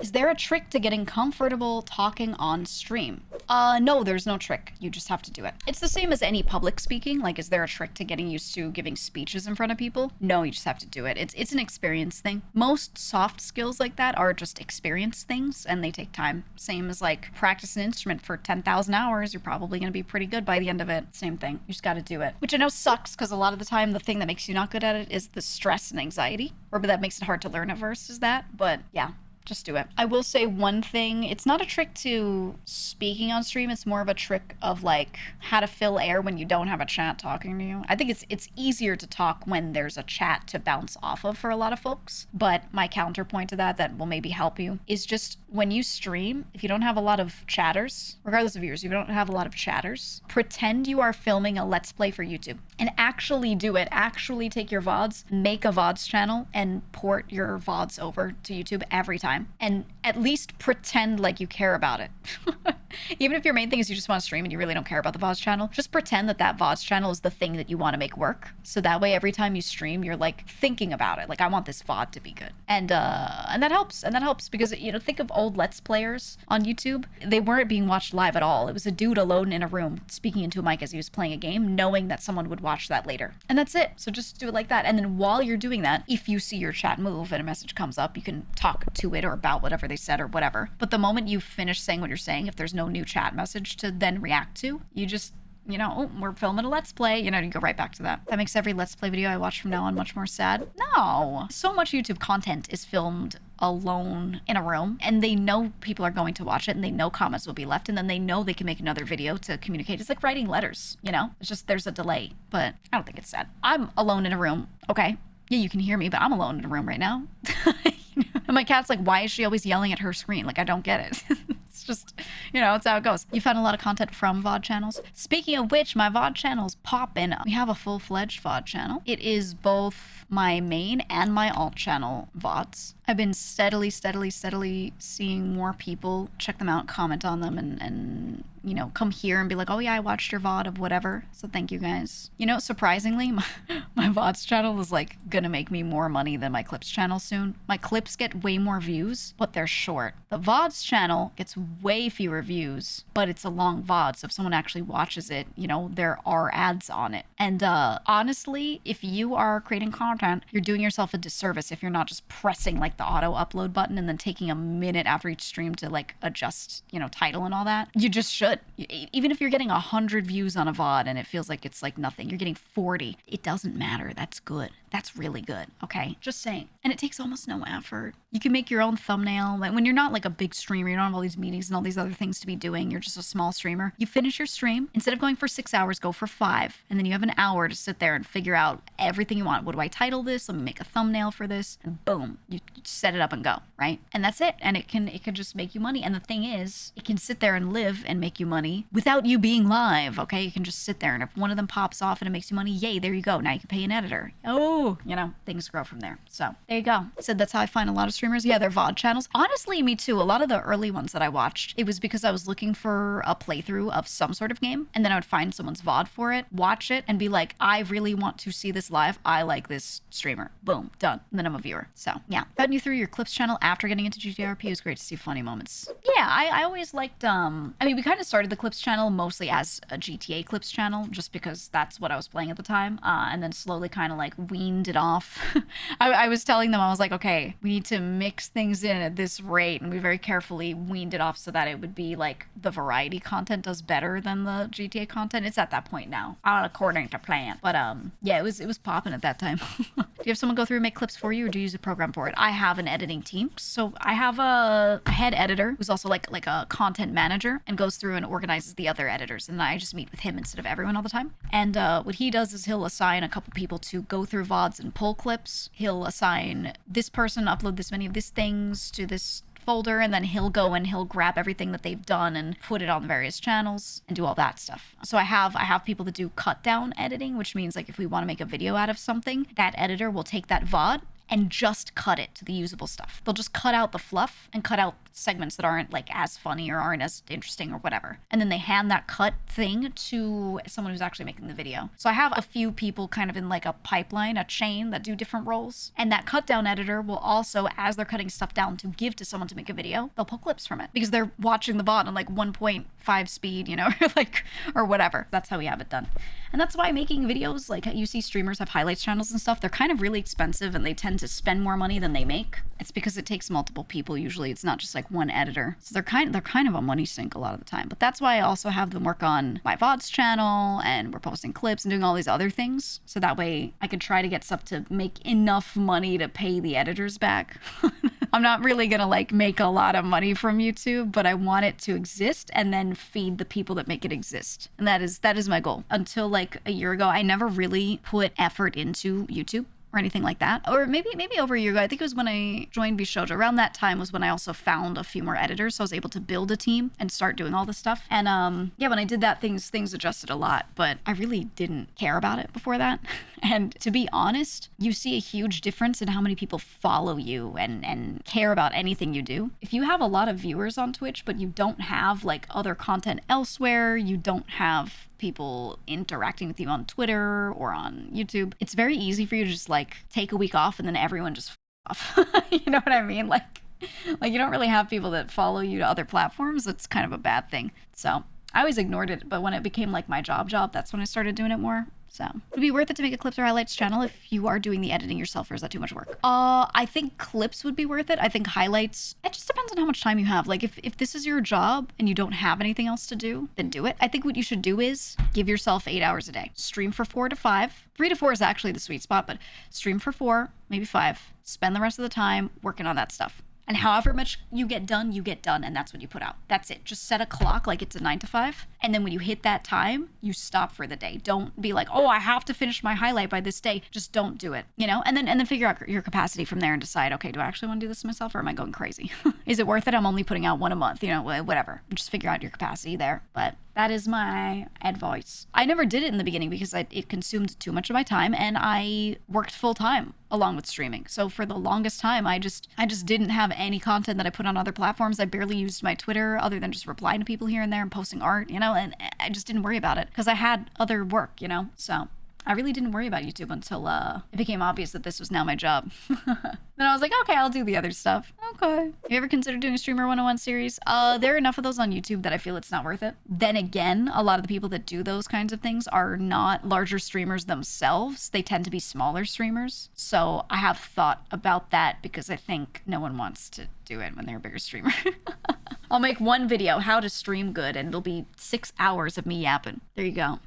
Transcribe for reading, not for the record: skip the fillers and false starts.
Is there a trick to getting comfortable talking on stream? No, there's no trick. You just have to do it. It's the same as any public speaking. Like, is there a trick to getting used to giving speeches in front of people? No, you just have to do it. It's an experience thing. Most soft skills like that are just experience things, and they take time. Same as like practice an instrument for 10,000 hours. You're probably going to be pretty good by the end of it. Same thing. You just got to do it. Which I know sucks, because a lot of the time the thing that makes you not good at it is the stress and anxiety, or that makes it hard to learn at first is that. But yeah, just do it. I will say one thing, it's not a trick to speaking on stream, it's more of a trick of like how to fill air when you don't have a chat talking to you. I think it's easier to talk when there's a chat to bounce off of for a lot of folks, but my counterpoint to that will maybe help you is just when you stream, if you don't have a lot of chatters, regardless of viewers, if you don't have a lot of chatters, pretend you are filming a Let's Play for YouTube and actually do it. Actually take your VODs, make a VODs channel and port your VODs over to YouTube every time. And at least pretend like you care about it. Even if your main thing is you just want to stream and you really don't care about the VODs channel, just pretend that VODs channel is the thing that you want to make work. So that way, every time you stream, you're like thinking about it. Like, I want this VOD to be good. And that helps. And that helps because, you know, think of old Let's Players on YouTube. They weren't being watched live at all. It was a dude alone in a room speaking into a mic as he was playing a game, knowing that someone would watch that later. And that's it. So just do it like that. And then while you're doing that, if you see your chat move and a message comes up, you can talk to it or about whatever they said or whatever. But the moment you finish saying what you're saying, if there's no new chat message to then react to, you just, you know, oh, we're filming a Let's Play, you know, you go right back to that. That makes every Let's Play video I watch from now on much more sad. No. So much YouTube content is filmed alone in a room, and they know people are going to watch it, and they know comments will be left, and then they know they can make another video to communicate. It's like writing letters, you know? It's just, there's a delay, but I don't think it's sad. I'm alone in a room. Okay. Yeah, you can hear me, but I'm alone in a room right now. And my cat's like, why is she always yelling at her screen? Like, I don't get it. It's just, you know, it's how it goes. You found a lot of content from VOD channels. Speaking of which, my VOD channel's poppin'. We have a full-fledged VOD channel. It is both my main and my alt channel VODs. I've been steadily seeing more people check them out, comment on them, and you know, come here and be like, oh yeah, I watched your VOD of whatever. So thank you guys. You know, surprisingly, my VODs channel is like gonna make me more money than my clips channel soon. My clips get way more views, but they're short. The VODs channel gets way fewer views, but it's a long VOD. So if someone actually watches it, you know, there are ads on it. And honestly, if you are creating content, you're doing yourself a disservice if you're not just pressing like the auto upload button and then taking a minute after each stream to like adjust, you know, title and all that. You just should. Even if you're getting 100 views on a VOD and it feels like it's like nothing, you're getting 40. It doesn't matter. That's good. That's really good. Okay. Just saying. And it takes almost no effort. You can make your own thumbnail. Like when you're not like a big streamer, you don't have all these meetings and all these other things to be doing. You're just a small streamer. You finish your stream. Instead of going for 6 hours, go for 5. And then you have an hour to sit there and figure out everything you want. What do I title this? Let me make a thumbnail for this. And boom, you set it up and go, right? And that's it. And it can just make you money. And the thing is, it can sit there and live and make you money without you being live, okay? You can just sit there, and if one of them pops off and it makes you money, yay, there you go. Now you can pay an editor. Oh, you know, things grow from there. So there you go. So that's how I find a lot of streamers. Yeah, they're VOD channels. Honestly, me too. A lot of the early ones that I watched, it was because I was looking for a playthrough of some sort of game, and then I would find someone's VOD for it, watch it, and be like, I really want to see this live. I like this streamer. Boom, done. And then I'm a viewer. So yeah. Found you through your clips channel after getting into GTRP. It was great to see funny moments. Yeah, I always liked, I mean, we kind of started the clips channel mostly as a GTA clips channel, just because that's what I was playing at the time, and then slowly kind of like weaned it off. I was telling them, I was like, okay, we need to mix things in at this rate, and we very carefully weaned it off so that it would be like the variety content does better than the GTA content. It's at that point now, according to plan. But yeah, it was popping at that time. Do you have someone go through and make clips for you, or do you use a program for it? I have an editing team, so I have a head editor who's also like a content manager and goes through and organizes the other editors, and I just meet with him instead of everyone all the time. And what he does is he'll assign a couple people to go through VODs and pull clips. He'll assign this person upload this many of these things to this folder, and then he'll go and he'll grab everything that they've done and put it on the various channels and do all that stuff. So I have people that do cut down editing, which means like if we want to make a video out of something, that editor will take that VOD and just cut it to the usable stuff. They'll just cut out the fluff and cut out segments that aren't like as funny or aren't as interesting or whatever. And then they hand that cut thing to someone who's actually making the video. So I have a few people kind of in like a pipeline, a chain that do different roles. And that cut down editor will also, as they're cutting stuff down to give to someone to make a video, they'll pull clips from it because they're watching the VOD on like 1.5 speed, you know, like, or whatever. That's how we have it done. And that's why making videos, like you see streamers have highlights channels and stuff, they're kind of really expensive and they tend to spend more money than they make. It's because it takes multiple people. Usually it's not just like one editor. So they're kind of a money sink a lot of the time. But that's why I also have them work on my VODs channel and we're posting clips and doing all these other things. So that way I could try to get stuff to make enough money to pay the editors back. I'm not really gonna like make a lot of money from YouTube, but I want it to exist and then feed the people that make it exist. And that is my goal. Until like a year ago, I never really put effort into YouTube or anything like that. Or maybe over a year ago. I think it was when I joined VShojo. Around that time was when I also found a few more editors. So I was able to build a team and start doing all this stuff. And yeah, when I did that, things adjusted a lot, but I really didn't care about it before that. And to be honest, you see a huge difference in how many people follow you and care about anything you do. If you have a lot of viewers on Twitch, but you don't have like other content elsewhere, you don't have people interacting with you on Twitter or on YouTube, it's very easy for you to just like take a week off and then everyone just off. You know what I mean? Like you don't really have people that follow you to other platforms. It's kind of a bad thing. So I always ignored it, but when it became like my job, that's when I started doing it more. So it would be worth it to make a clips or highlights channel if you are doing the editing yourself, or is that too much work? I think clips would be worth it. I think highlights, it just depends on how much time you have. Like if this is your job and you don't have anything else to do, then do it. I think what you should do is give yourself 8 hours a day. Stream for 4 to 5. 3 to 4 is actually the sweet spot, but stream for 4, maybe 5. Spend the rest of the time working on that stuff. And however much you get done, and that's what you put out. That's it. Just set a clock like it's a 9 to 5. And then when you hit that time, you stop for the day. Don't be like, oh, I have to finish my highlight by this day. Just don't do it, you know? And then figure out your capacity from there and decide, okay, do I actually want to do this myself or am I going crazy? Is it worth it? I'm only putting out 1 a month, you know, whatever. Just figure out your capacity there. But that is my advice. I never did it in the beginning because it consumed too much of my time and I worked full time along with streaming. So for the longest time, I just didn't have any content that I put on other platforms. I barely used my Twitter other than just replying to people here and there and posting art, you know, and I just didn't worry about it because I had other work, you know, so I really didn't worry about YouTube until it became obvious that this was now my job. Then I was like, okay, I'll do the other stuff. Okay. Have you ever considered doing a Streamer 101 series? There are enough of those on YouTube that I feel it's not worth it. Then again, a lot of the people that do those kinds of things are not larger streamers themselves. They tend to be smaller streamers. So I have thought about that because I think no one wants to do it when they're a bigger streamer. I'll make one video, how to stream good, and it'll be 6 hours of me yapping. There you go.